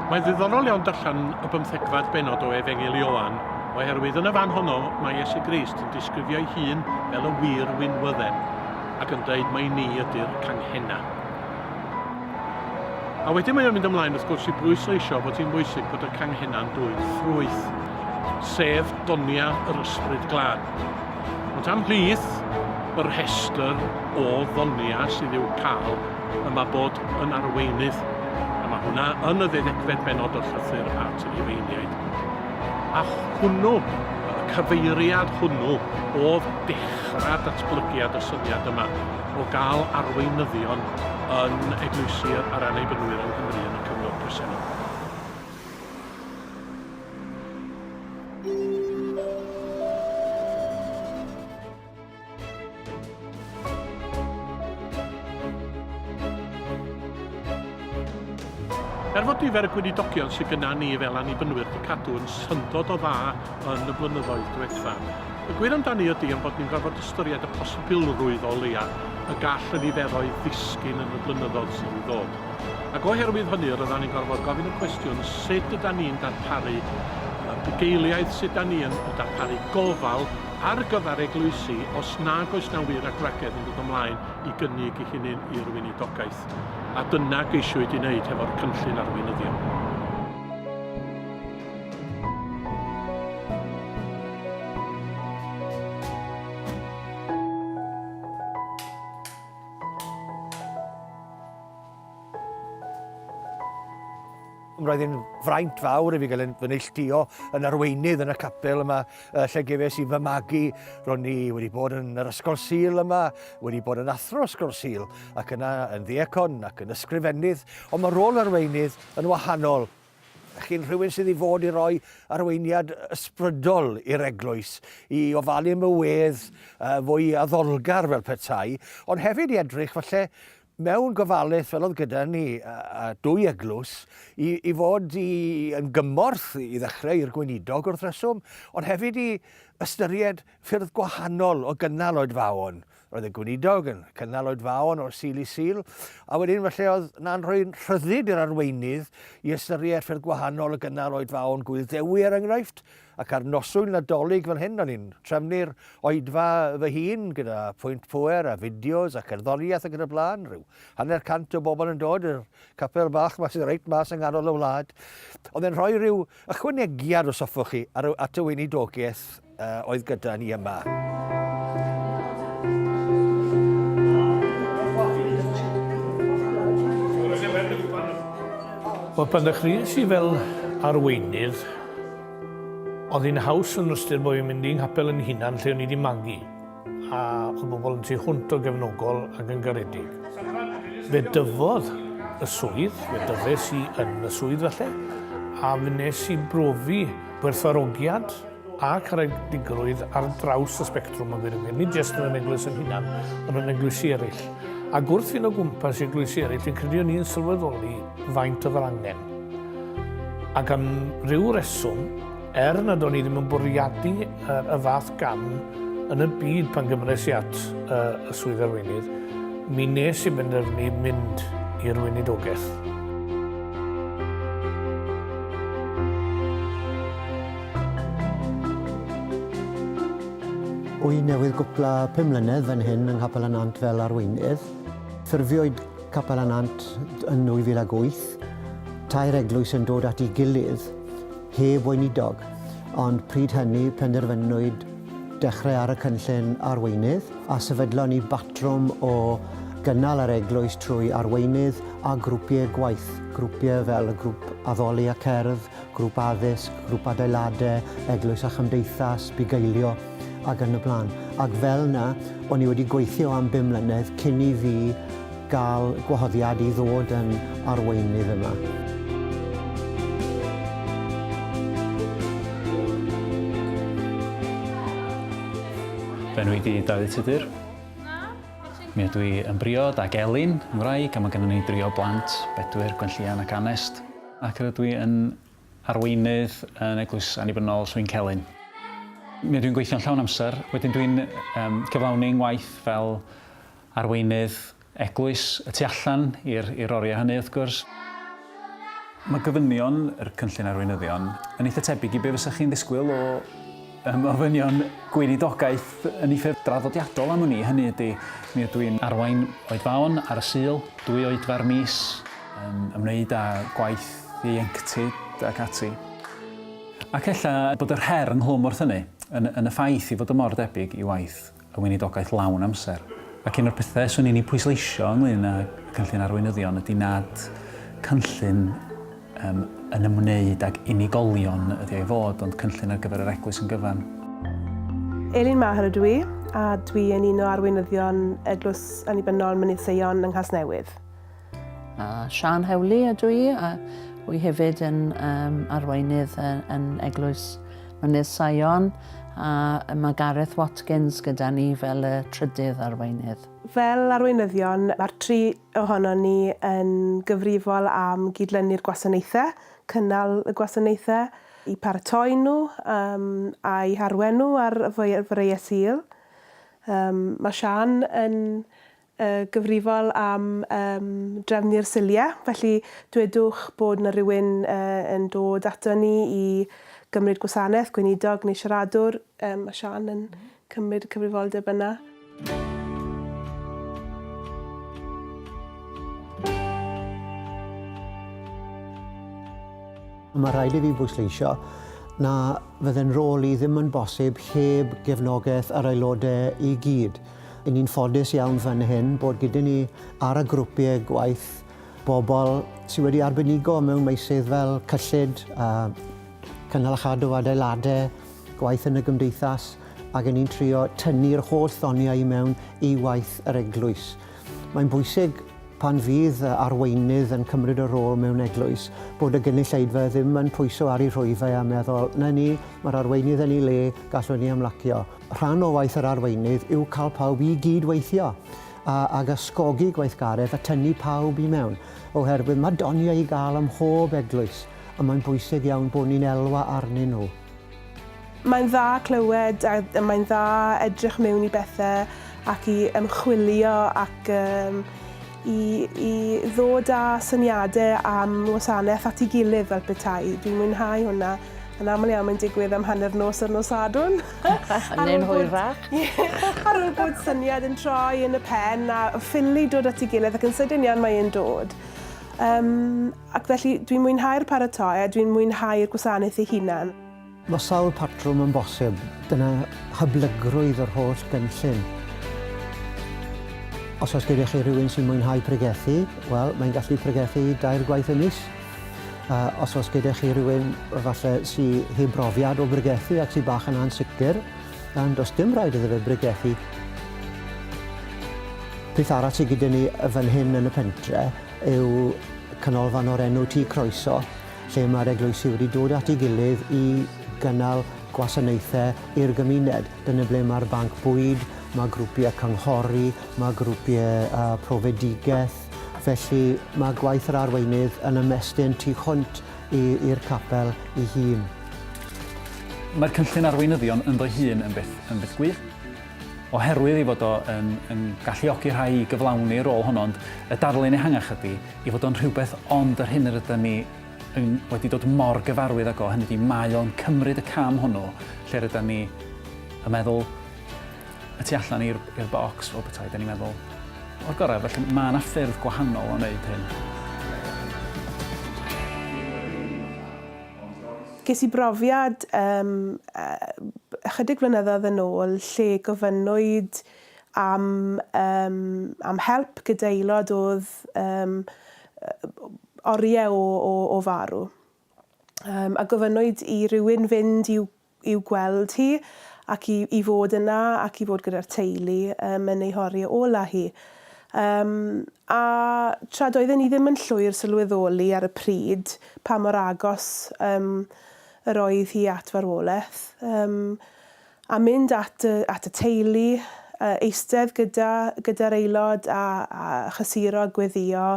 Mae'n ddiddorol iawn darllen y 15fed benod o Efengyl Ioan, oherwydd yn y fan honno mae Iesu Grist yn disgrifio ei hun fel y wir wynwydden ac yn dweud mai ni ydy'r canghenna. A wedyn mae o'n mynd ymlaen wrth gwrs i bwysleisio bod hi'n bwysig bod y canghenna'n dwyn ffrwyth, sef donia yr ysbryd glân. Ond am hlith y rhestr o ddonia sydd i'w cael yma bod yn arweinydd. A mae hwnna yn y 12fed benod o'r llythyr at yr Ifeiniaid. A hwnnw, y cyfeiriad hwnnw, oedd dechrau datblygiad y syniad yma o gael arweinyddion yn eglwysi ar Annibynwyr yng Nghymru yn y cyfnod presennol. Er fod nifer y gweinidogion sydd gyda ni fel Annibynwyr wedi cadw yn syndod o dda yn y blynyddoedd diwetha, y gwir amdani ydy am bod ni'n gorfod ystyried y posibilrwydd o leia y gall y niferoedd ddisgyn yn y blynyddoedd sydd i ddod. Ac oherwydd hynny, roeddan ni'n gorfod gofyn y cwestiwn sut ydyn ni'n darparu bugeiliaid, sut ydyn ni'n darparu gofal ar gyfer eglwysi os nag oes na wir ac ragedd yn dod ymlaen i gynnig ei hunain i'r weinidogaeth. A dyna geisiwyd i wneud hefo'r cynllun arweinyddion. Roedd hi'n fraint fawr i fi gael fy neilltuo yn arweinydd yn y capel yma lle gefes i fy magu. Ro'n i wedi bod yn yr ysgol Sul yma, wedi bod yn athro ysgol Sul ac yna yn ddiacon ac yn ysgrifennydd. Ond mae rôl arweinydd yn wahanol. Chi'n rhywun sydd i fod i roi arweiniad ysbrydol i'r eglwys, i ofalu mywedd fwy addolgar fel petai, ond hefyd i edrych falle mewn gofalaeth fel oedd gyda ni a dwy eglwys i fod yn gymorth i ddechrau i'r gweinidog wrth reswm, ond hefyd i ystyried ffyrdd gwahanol o gynnal oedfawon. Roedd y gweinidog yn cynnal oedfawon o'r Sul i Sul, a wedyn felly oedd na'n rhoi'n rhyddid i'r arweinydd i ystyried ffyrdd gwahanol o gynnal oedfawon Gwydddewi er enghraifft, ac ar noswyl Nadolig fan hyn, o'n i'n trefnu'r oedfa fy hun gyda pwynt pŵer a fideos a cerddoriaeth ac yn y blaen. Rhyw 100 o bobl yn dod i'r capel bach mas sy'n reit mas yng nghanol y wlad. Oedd e'n rhoi rhyw ychwanegiad os hoffwch chi at y weinidogaeth oedd gyda ni yma. Wel, pan ddechreuais i fel arweinydd, oedd hi'n haws yn ystyr bod hi'n mynd i'n capel yn hunan lle o'n i wedi magu. A oedd bobl yn tu hwnt o gefnogol ac yn garedig. Fe dyfodd y swydd, fe dyfes i yn y swydd falle, a fe nes i brofi gwerthfawrogiad a caredigrwydd ar draws y spectrwm yn gwirionedd. Nid jyst yn yr eglwys yn hunan, ond yn eglwysi eraill. A gwrth fynd o gwmpas i eglwysi eraill, fi'n credu o'n i'n sylweddoli faint oedd yr angen. Ac am ryw reswm, nad o'n i ddim yn bwriadu y fath gam yn y byd pan gymres i at y swydd arweinydd, mi nes i benderfynu mynd i'r weinidogaeth. Wy newydd gwpla 5 mlynedd fan hyn yng Nghapel y Nant fel arweinydd. Ffurfiwyd Capel y Nant yn 2008. Tair eglwys yn dod at ei gilydd heb weinidog, ond pryd hynny penderfynwyd dechrau ar y cynllun arweinydd a sefydlon ni batrwm o gynnal yr eglwys trwy arweinydd a grwpiau gwaith. Grwpiau fel y grŵp addoli a cerdd, grŵp addysg, grŵp adeiladau, eglwys a chymdeithas, bugeilio ac yn y blaen. Ac fel yna, o'n i wedi gweithio am 5 mlynedd cyn i fi gael gwahoddiad i ddod yn arweinydd yma. Benw i di Dafydd Tudur. Mi ydw i yn briod ag Elin yn wraig, a mae gennym ni 3 blant, Bedwyr, Gwenllian ac Anest. Ac rydw i yn arweinydd yn eglwys Annibynnol Swyn Celyn. Mi ydw i'n gweithio'n llawn amser, wedyn dwi'n cyflawni'n waith fel arweinydd eglwys y tu allan i'r oriau hynny wrth gwrs. Mae gofynion yr cynllun arweinyddion yn eitha tebyg i be fysa chi'n ddisgwyl o ofynion gweinidogaeth yn ei ffurf draddodiadol am hynny. Hynny ydy, mi ydw i'n arwain oed fawn ar y Sul, 2 oedfa'r mis, ymwneud â gwaith ieuenctid ac ati. Ac ella bod yr her ynghlwm wrth hynny yn y ffaith i fod y mor debyg i waith y weinidogaeth lawn amser. Ac un o'r pethau swn i'n ei pwysleisio ynglŷn â cynllun arweinyddion ydy nad cynllun yn ymwneud ag unigolion ydy ei fod, ond cynllun ar gyfer yr eglwys yn gyfan. Elin Maher ydw i, a dwi yn un o arweinyddion Eglwys Annibynnol Mynydd Seion yng Nghasnewydd. Sian Hewli ydw i, a wy hefyd yn arweinydd yn Eglwys Mynydd Seion, a mae Gareth Watkins gyda ni fel y trydydd arweinydd. Fel arweinyddion, mae'r 3 ohonon ni yn gyfrifol am gydlynu'r gwasanaethau, cynnal y gwasanaethau, i paratoi nhw a'i harwen nhw ar fyrau Sul. Mae Sian yn gyfrifol am drefnu'r siliau, felly dwedwch bod yna rhywun yn dod ato ni i gymryd gwasanaeth, gweinidog neu siaradwr. Mae Sian yn cymryd y cyfrifoldeb yna. Mae rhaid i fi bwysleisio na fydde'n rôl i ddim yn bosib heb gefnogaeth yr aelodau i gyd. I ni'n ffodus iawn fan hyn bod gyda ni ar y grwpiau gwaith bobl sydd wedi arbenigo mewn meysydd fel cyllid, cynnal a chadw adeiladau, gwaith yn y gymdeithas, ac ni'n trio tynnu'r holl ddoniau i mewn i waith yr eglwys. Mae'n bwysig pan fydd arweinydd yn cymryd y rôl mewn eglwys bod y gynulleidfa ddim yn pwyso ar ei rhwyfau a meddwl, na ni, mae'r arweinydd yn ei le, gallwn ni ymlacio. Rhan o waith yr arweinydd yw cael pawb i gyd weithio ac ysgogi gweithgaredd a tynnu pawb i mewn, oherwydd mae doniau i gael ym mhob eglwys, a mae'n bwysig iawn bod ni'n elwa arnyn nhw. Mae'n dda clywed a mae'n dda edrych mewn i bethau ac i ymchwilio ac i ddod â syniadau am wasanaeth at ei gilydd fel petai. Dwi'n mwynhau hwnna. Yn aml iawn mae'n digwydd am hanner nos ar nos Sadwrn. Neu'n hwyrach. Ar ôl bod syniad yn troi yn y pen a ffili dod at ei gilydd ac yn sydyn iawn mae'n dod. Ac felly dwi'n mwynhau'r paratoi a dwi'n mwynhau'r gwasanaeth ei hunan. Mae sawl patrwm yn bosib. Dyna hyblygrwydd yr holl gynllun. Os oes gyda chi rhywun sy'n mwynhau pregethu, wel, mae'n gallu pregethu 2 gwaith y mis. Os oes gyda chi rhywun falle sy'n heb brofiad o bregethu ac sy'n bach yn ansicr, does dim rhaid iddo fe bregethu. Peth arall sydd gyda ni fan hyn yn y pentre yw canolfan o'r enw Tŷ Croeso, lle mae'r eglwysi wedi dod at ei gilydd i gynnal gwasanaethau i'r gymuned. Dyna ble mae'r banc bwyd, mae grwpiau cynghori, mae grwpiau profedigaeth. Felly mae gwaith yr arweinydd yn ymestyn tu hwnt i'r capel ei hun. Mae'r cynllun arweinyddion yn ddoi hun yn beth gwych, oherwydd i fod o yn galluogi rhai i gyflawni rôl honno, ond y darlun ehangach ydy i fod o'n rhywbeth ond yr hyn yr ydym ni wedi dod mor gyfarwydd ag o, hynny ydy mae o'n cymryd y cam hwnnw, lle rydym ni yn meddwl y tu allan i'r bocs fel petai, da ni'n meddwl o'r gorau, felly mae yna ffyrdd gwahanol o wneud hyn. Ges i brofiad ychydig flynyddoedd yn ôl lle gofynnwyd am help gyda aelod oedd oriau o farw. A gofynnwyd i rywun fynd i'w gweld hi ac i fod yna ac i fod gyda'r teulu yn ei horiau ola hi. A tra doedden ni ddim yn llwyr sylweddoli ar y pryd pa mor agos yr oedd hi at farwolaeth. A mynd at y teulu, eistedd gyda'r aelod a chysuro, gweddio,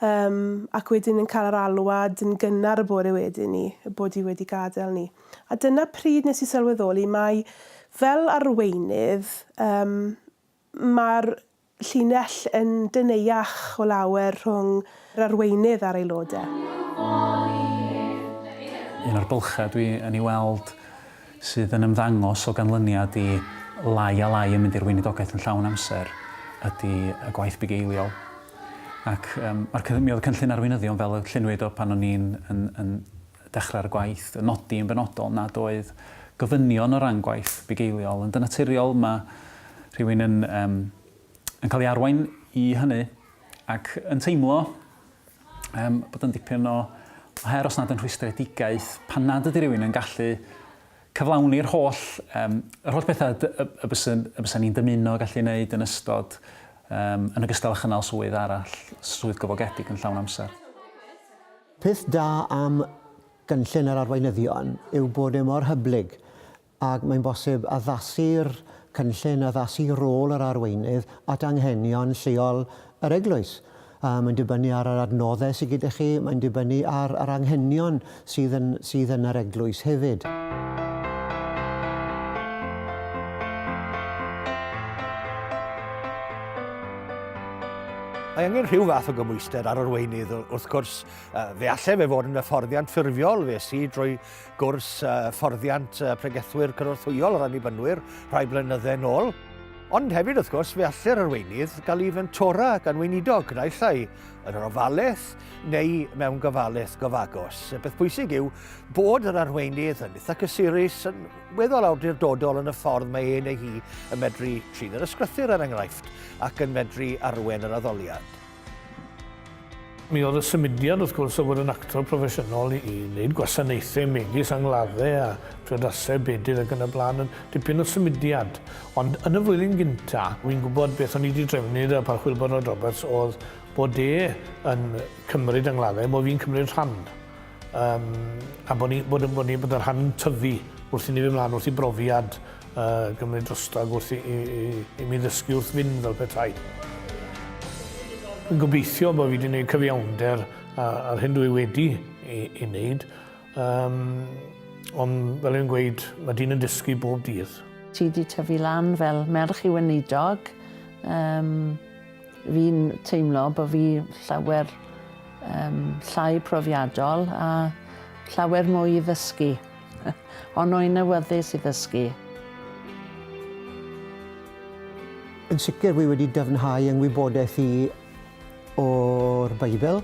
ac wedyn yn cael yr alwad yn gynnar y bore wedyn ni, bod hi wedi gadael ni. A dyna pryd nes i sylweddoli mae fel arweinydd, mae'r llinell yn dyneuach o lawer rhwng yr arweinydd a'r aelodau. un o'r bylchau dwi yn ei weld sydd yn ymddangos o ganlyniad i lai a lai yn mynd i'r weinidogaeth yn llawn amser ydy y gwaith bugeiliol. Ac mi oedd y cynllun Arweinyddion fel y llunwyd o pan o'n i'n dechrau'r gwaith, y nodi yn benodol nad oedd gofynion o ran gwaith bugeiliol. Yn dynaturiol mae rhywun yn cael ei arwain i hynny ac yn teimlo bod yn dipyn o her os nad yn rhwystredigaeth pan nad ydy rhywun yn gallu cyflawni'r holl bethau y byswn ni'n dymuno gallu wneud yn ystod yn ogystal â chynnal swydd arall, swydd gyfogedig yn llawn amser. Peth da am gynllun yr arweinyddion yw bod e mor hyblyg ac mae'n bosib addasu'r cynllun, addasu rôl yr arweinydd at anghenion lleol yr eglwys. Mae'n dibynnu ar yr adnoddau sydd gyda chi, mae'n dibynnu ar yr anghenion sydd yn yr eglwys hefyd. Mae angen rhyw fath o gymwystedd ar arweinydd. Wrth gwrs, fe allai fe fod yn hyfforddiant ffurfiol, fe si drwy gwrs fforddiant pregethwyr cynorthwyol yr Annibynwyr rhai blynydde nôl. Ond hefyd, wrth gwrs, fe allai'r arweinydd gael ei fentora gan weinidog, naill ai yn yr ofalaeth neu mewn gofalaeth gofagos. Beth pwysig yw bod yr arweinydd yn eitha cysurus, yn weddol awdurdodol yn y ffordd mae neu hi yn medru trin yr ysgrythyr er enghraifft ac yn medru arwen yr addoliad. Mi oedd y symudiad wrth gwrs o fod yn actor proffesiynol i wneud gwasanaethau megis angladdau a priodasau bedydd ac yn y blaen yn dipyn o symudiad. Ond yn y flwyddyn gyntaf, wy'n gwybod beth o'n i wedi drefnu y parchwilbod Rod Roberts oedd bod yn cymryd angladdau, bod fi'n cymryd rhan. A bod yr rhan yn tyfu wrth i ni fy mlaen, wrth i brofiad gymryd drostag, wrth i mi ddysgu wrth fynd fel petai. Yn gobeithio bod fi wedi gwneud cyfiawnder ar hyn dwi wedi ei wneud. Ond fel yn gweud, mae dyn yn dysgu bob dydd. Ti wedi tyfu lan fel merch i weinidog. Fi'n teimlo bod fi llawer llai profiadol a llawer mwy i ddysgu. Ond o'n awyddus i ddysgu. Yn sicr, wi wedi dyfnhau yng ngwybodaeth i o'r Beibl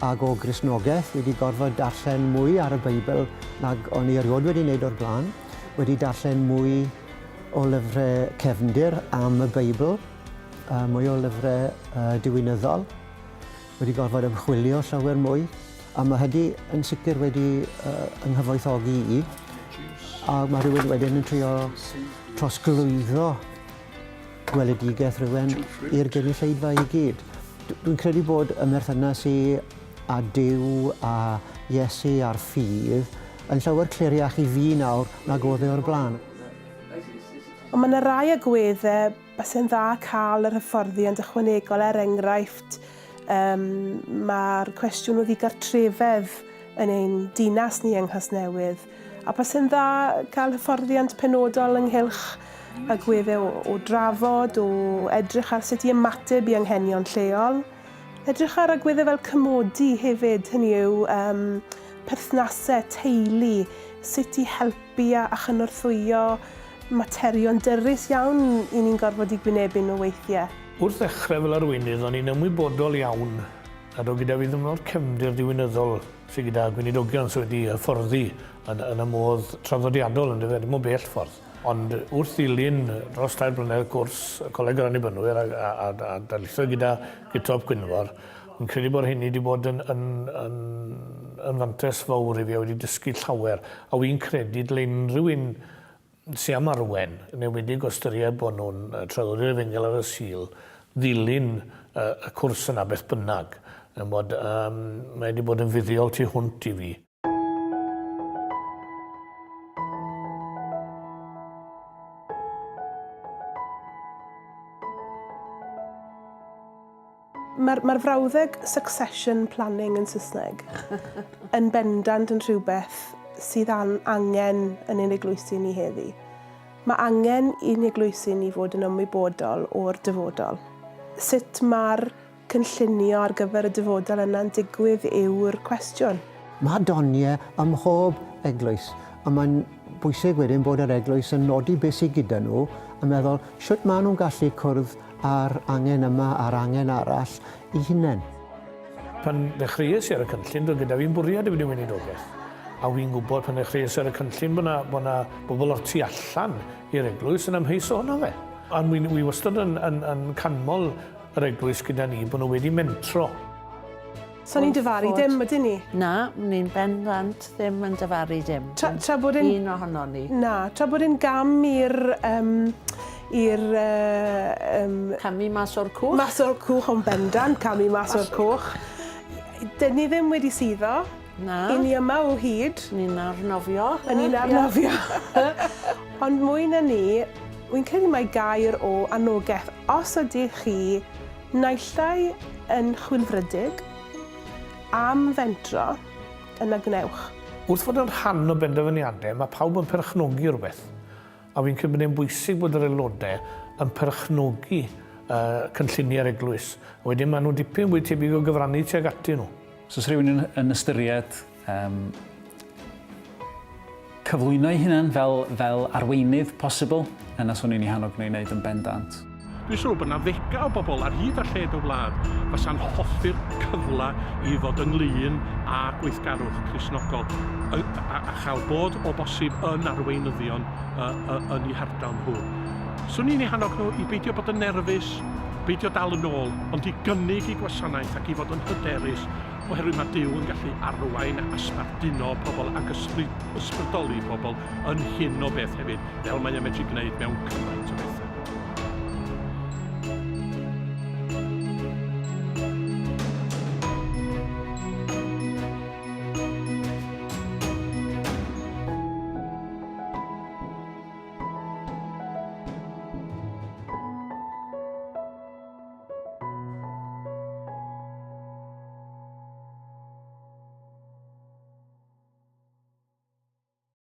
ac o Gristnogaeth. Wedi gorfod darllen mwy ar y Beibl nag o'n i erioed wedi wneud o'r blaen. Wedi darllen mwy o lyfrau cefndir am y Beibl, mwy o lyfrau diwynyddol. Wedi gorfod ymchwilio llawer mwy. A mae hynny yn sicr wedi ynghyfoethogi i. A mae rhywun wedyn yn trio trosglwyddo gweledigaeth rhywun i'r gynulleidfa i gyd. Dwi'n credu bod y merthynas i a Duw a Iesu a'r ffydd yn llawer cliriach i fi nawr nag oedd e o'r blaen. Ond mae yna rai agweddau bys yn dda cael yr hyfforddiant ychwanegol enghraifft. Mae'r cwestiwn o ddigartrefedd yn ein dinas ni yng Nghasnewydd. A bys yn dda cael hyfforddiant penodol ynghylch agweddau o drafod, o edrych ar sut i ymateb i anghenion lleol. Edrych ar agweddau fel cymodi hefyd, hynny yw perthnasau, teulu, sut i helpu a chynorthwyo materion dyrys iawn i ni'n gorfod i gwynebu nhw weithiau. Wrth ddechrau fel arweinydd, o'n i'n ymwybodol iawn a do gyda fi ddim o'r cefndir diwynyddol sydd gyda gweinidogion sydd wedi hyfforddi yn y modd traddodiadol yn dyfed, dim o bell ffordd. Ond wrth ddilyn dros 3 blynedd gwrs coleg yr Annibynwyr a darlithio gyda Gytop Gwynfor, fi'n credu bod hynny wedi bod yn fantes fawr i fi, wedi dysgu llawer. A wy'n credu dyle unrhyw un sy'n am arwen, neu wedi gostyried bod nhw'n traddodiad efengel ar y Sul, ddilyn y cwrs yna beth bynnag. Mae wedi bod yn fuddiol tu hwnt i fi. Mae'r frawddeg succession planning yn Saesneg yn bendant yn rhywbeth sydd angen yn ein eglwysi ni heddi. Mae angen i'n eglwysi ni fod yn ymwybodol o'r dyfodol. Sut mae'r cynllunio ar gyfer y dyfodol yna'n digwydd yw'r cwestiwn. Mae doniau ym mhob eglwys. A mae'n bwysig wedyn bod yr eglwys yn nodi beth sydd gyda nhw a meddwl sut maen nhw'n gallu cwrdd ar angen yma a'r angen arall I hunain. Pan ddechreuais I ar y cynllun, doedd gyda fi'n bwriad I fynd I weinidogaeth. A wy'n gwybod pan ddechreuais ar y cynllun bod na bobl o'r tu allan i'r eglwys yn amheus o hwnna fe. A wi wastad yn canmol yr eglwys gyda ni bod nhw wedi mentro. So ni'n dyfaru dim, ydyn ni? Na, ni'n bendant ddim yn dyfaru dim. Tra bod yn... Un ohono ni. Na, tra bod yn gam i'r... Camu mas o'r cwch. Mas o'r cwch o'n bendant, camu mas o'r cwch. Dyn ni ddim wedi suddo. Na. I ni yma o hyd. Ni'n arnofio. Ni'n arnofio. Ond mwy na ni, wy'n credu mai gair o anogaeth. Os ydych chi naillai yn chwilfrydig, am fentro, yna gnewch. Wrth fod yn rhan o benderfyniadau, mae pawb yn perchnogi rhywbeth. A fi'n credu bod e'n bwysig bod yr aelodau yn perchnogi cynlluniau'r eglwys. A wedyn maen nhw dipyn fwy tebyg o gyfrannu tuag ati nhw. So os rhywun yn ystyried cyflwyno I hunan fel arweinydd posibl, yna swn i'n hannog nhw'n wneud yn bendant. Dwi'n siŵr bod yna ddegau o bobl ar hyd a lled o wlad fasa'n hoffi'r cyfle I fod ynglŷn a gweithgarwch Cristnogol a chael bod o bosib yn arweinyddion yn eu hardal nhw. Swn i'n eu hannog nhw I beidio bod yn nerfus, beidio dal yn ôl, ond I gynnig I gwasanaeth ac I fod yn hyderus oherwydd mae Duw yn gallu arwain a sbarduno pobl ac ysbrydoli pobl yn hyn o beth hefyd, fel mae e'n medru gwneud mewn cymaint o bethau.